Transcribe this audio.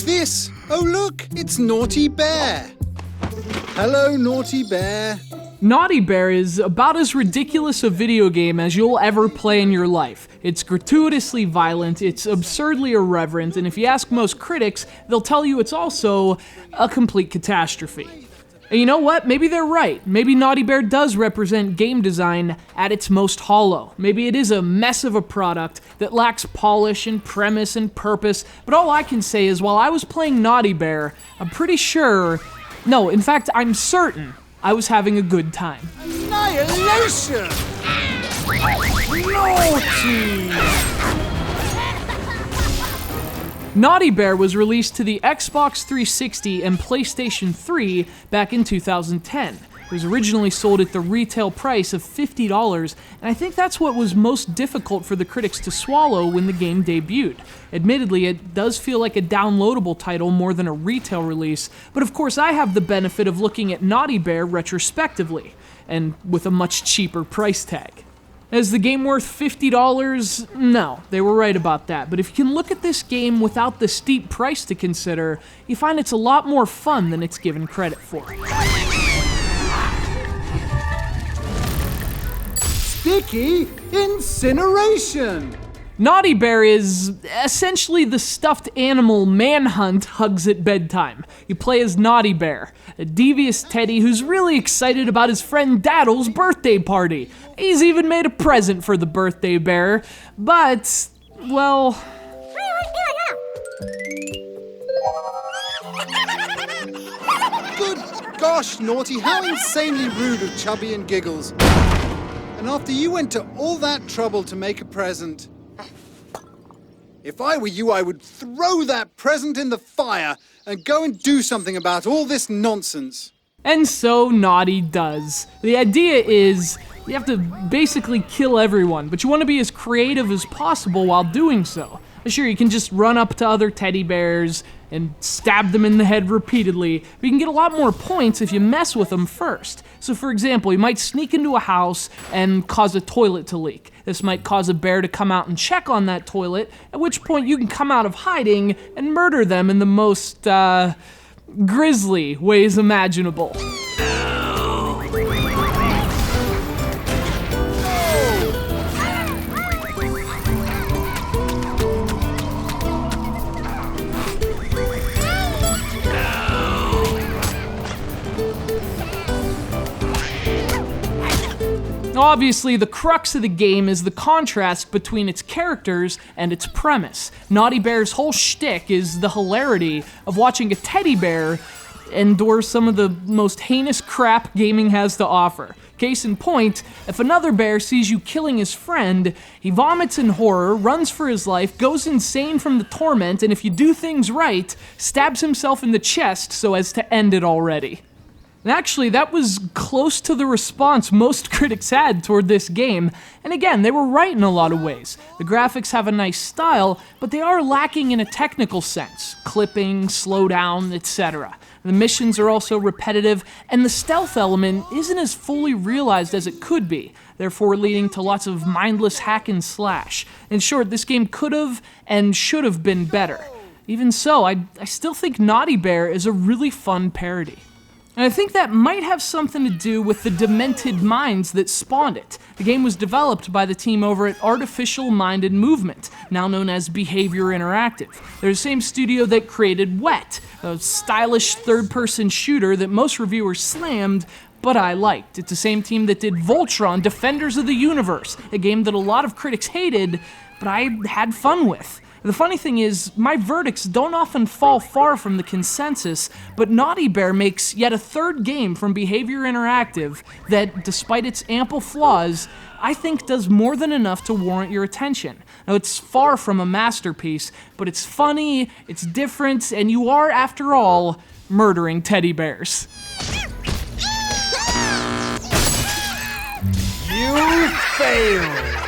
Who's this? Oh look, it's Naughty Bear. Hello, Naughty Bear. Naughty Bear is about as ridiculous a video game as you'll ever play in your life. It's gratuitously violent, it's absurdly irreverent, and if you ask most critics, they'll tell you it's also a complete catastrophe. And you know what? Maybe they're right. Maybe Naughty Bear does represent game design at its most hollow. Maybe it is a mess of a product that lacks polish and premise and purpose, but all I can say is while I was playing Naughty Bear, I'm pretty sure, no, in fact, I'm certain I was having a good time. Annihilation! Naughty! Naughty Bear was released to the Xbox 360 and PlayStation 3 back in 2010. It was originally sold at the retail price of $50, and I think that's what was most difficult for the critics to swallow when the game debuted. Admittedly, it does feel like a downloadable title more than a retail release, but of course I have the benefit of looking at Naughty Bear retrospectively, and with a much cheaper price tag. Is the game worth $50? No, they were right about that. But if you can look at this game without the steep price to consider, you find it's a lot more fun than it's given credit for. Sticky incineration! Naughty Bear is essentially the stuffed animal Manhunt hugs at bedtime. You play as Naughty Bear, a devious teddy who's really excited about his friend Daddles' birthday party. He's even made a present for the birthday bear, but, well... Good gosh, Naughty, how insanely rude of Chubby and Giggles. And after you went to all that trouble to make a present... If I were you, I would throw that present in the fire and go and do something about all this nonsense. And so Naughty does. The idea is you have to basically kill everyone, but you want to be as creative as possible while doing so. Sure, you can just run up to other teddy bears and stab them in the head repeatedly, but you can get a lot more points if you mess with them first. So for example, you might sneak into a house and cause a toilet to leak. This might cause a bear to come out and check on that toilet, at which point you can come out of hiding and murder them in the most, grizzly ways imaginable. Obviously, the crux of the game is the contrast between its characters and its premise. Naughty Bear's whole shtick is the hilarity of watching a teddy bear endure some of the most heinous crap gaming has to offer. Case in point, if another bear sees you killing his friend, he vomits in horror, runs for his life, goes insane from the torment, and if you do things right, stabs himself in the chest so as to end it already. And actually, that was close to the response most critics had toward this game, and again, they were right in a lot of ways. The graphics have a nice style, but they are lacking in a technical sense. Clipping, slowdown, etc. The missions are also repetitive, and the stealth element isn't as fully realized as it could be, therefore leading to lots of mindless hack and slash. In short, this game could have and should have been better. Even so, I still think Naughty Bear is a really fun parody. And I think that might have something to do with the demented minds that spawned it. The game was developed by the team over at Artificial Mind and Movement, now known as Behavior Interactive. They're the same studio that created Wet, a stylish third-person shooter that most reviewers slammed, but I liked. It's the same team that did Voltron, Defenders of the Universe, a game that a lot of critics hated, but I had fun with. The funny thing is, my verdicts don't often fall far from the consensus, but Naughty Bear makes yet a third game from Behavior Interactive that, despite its ample flaws, I think does more than enough to warrant your attention. Now, it's far from a masterpiece, but it's funny, it's different, and you are, after all, murdering teddy bears. You failed!